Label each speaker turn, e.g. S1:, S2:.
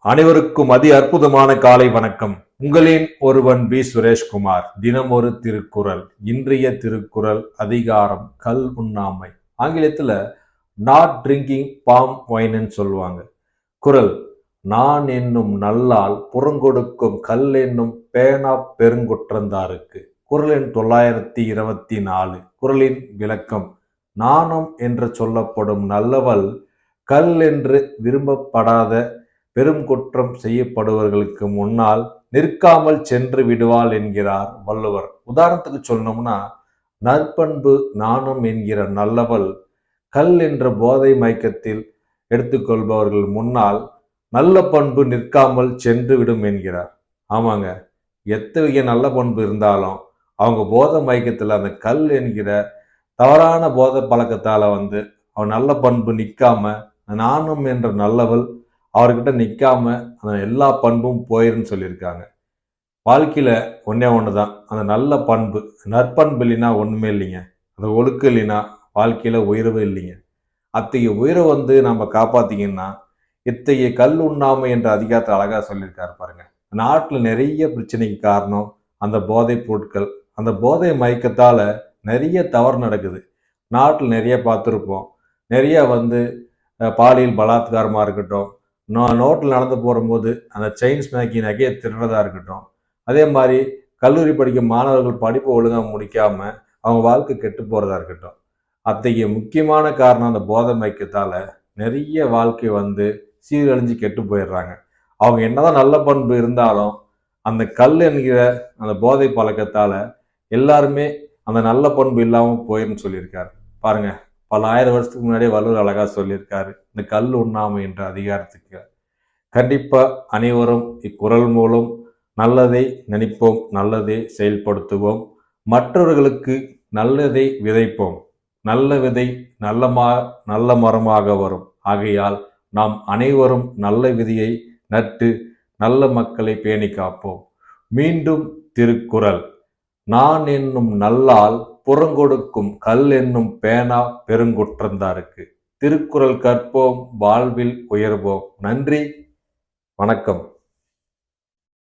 S1: அனைவருக்கும் அற்புதமான காலை வணக்கம். உங்களின் ஒருவன் பி சுரேஷ்குமார். தினம் ஒரு திருக்குறள். இன்றைய திருக்குறள் அதிகாரம் கல் உண்ணாமை. ஆங்கிலத்துல நாட் ட்ரிங்கிங் பாம் வைன்னு சொல்லுவாங்க. குறள்: நான் என்னும் நல்லால் புறங்கொடுக்கும் கல் என்னும் பேனா பெருங்குற்றந்தாருக்கு. குறள் எண் 924. குறளின் விளக்கம்: நாணம் என்று சொல்லப்படும் நல்லவள் கல் என்று விரும்பப்படாத பெரும் குற்றம் செய்யப்படுவர்களுக்கு முன்னால் நிற்காமல் சென்று விடுவாள் என்கிறார் வள்ளுவர். உதாரணத்துக்கு சொல்லணும்னா, நற்பண்பு நாணம் என்கிற நல்லவள் கல் என்ற போதை மயக்கத்தில் எடுத்துக்கொள்பவர்கள் முன்னால் நல்ல பண்பு நிற்காமல் சென்று விடும் என்கிறார். ஆமாங்க, எத்தகைய நல்ல பண்பு இருந்தாலும் அவங்க போதை மயக்கத்தில் அந்த கல் என்கிற தவறான போதை பழக்கத்தால அவன் நல்ல பண்பு நிற்காம, நாணம் என்ற நல்லவள் அவர்கிட்ட நிற்காம அந்த எல்லா பண்பும் போயிருன்னு சொல்லியிருக்காங்க. வாழ்க்கையில ஒன்னே ஒண்ணுதான், அந்த நல்ல பண்பு. நற்பண்பு இல்லைன்னா ஒண்ணுமே இல்லைங்க. அந்த ஒழுக்கம் இல்லைன்னா வாழ்க்கையில உயர்வு இல்லைங்க. அத்தகைய உயர்வை நம்ம காப்பாத்திங்கன்னா, இத்தகைய கல் உண்ணாமை என்ற அதிகாரத்தை அழகா சொல்லியிருக்காரு பாருங்க. நாட்டுல நிறைய பிரச்சனைக்கு காரணம் அந்த போதை பொருட்கள். அந்த போதை மயக்கத்தால நிறைய தவறு நடக்குது. நாட்டில் நிறைய பார்த்துருப்போம். நிறைய பாலியல் பலாத்காரமா இருக்கட்டும், நோட்டில் நடந்து போகும்போது அந்த செயின் ஸ்மேக்கிங் நகையை திருடுறதா இருக்கட்டும், அதே மாதிரி கல்லூரி படிக்கும் மாணவர்கள் படிப்பு ஒழுங்காக முடிக்காம அவங்க வாழ்க்கை கெட்டு போறதா இருக்கட்டும். அத்தகைய முக்கியமான காரணம் அந்த போதை மயக்கத்தால நிறைய வாழ்க்கை சீரழிஞ்சு கெட்டு போயிடுறாங்க. அவங்க என்னதான் நல்ல பண்பு இருந்தாலும் அந்த கல் என்கிற அந்த போதை பழக்கத்தால எல்லாருமே அந்த நல்ல பண்பு இல்லாம போயிருன்னு சொல்லியிருக்காரு பாருங்க. பல ஆயிரம் வருஷத்துக்கு முன்னாடியே வள்ளுவர் அழகா சொல்லியிருக்காரு இந்த கல் உண்ணாமை என்ற அதிகாரத்துக்கு. கண்டிப்பா அனைவரும் இக்குறள் மூலம் நல்லதை நினைப்போம், நல்லதை செயல்படுத்துவோம், மற்றவர்களுக்கு நல்லதை விதைப்போம். நல்ல விதை நல்ல மரமாக வரும். ஆகையால் நாம் அனைவரும் நல்ல விதையை நட்டு நல்ல மக்களை பேணி காப்போம். மீண்டும் திருக்குறள்: நான் என்னும் நல்லால் புறங்கொடுக்கும் கல் என்னும் பேனா பெருங்குற்றந்தாருக்கு. திருக்குறள் கற்போம், வாழ்வில் உயர்வோம். நன்றி, வணக்கம்.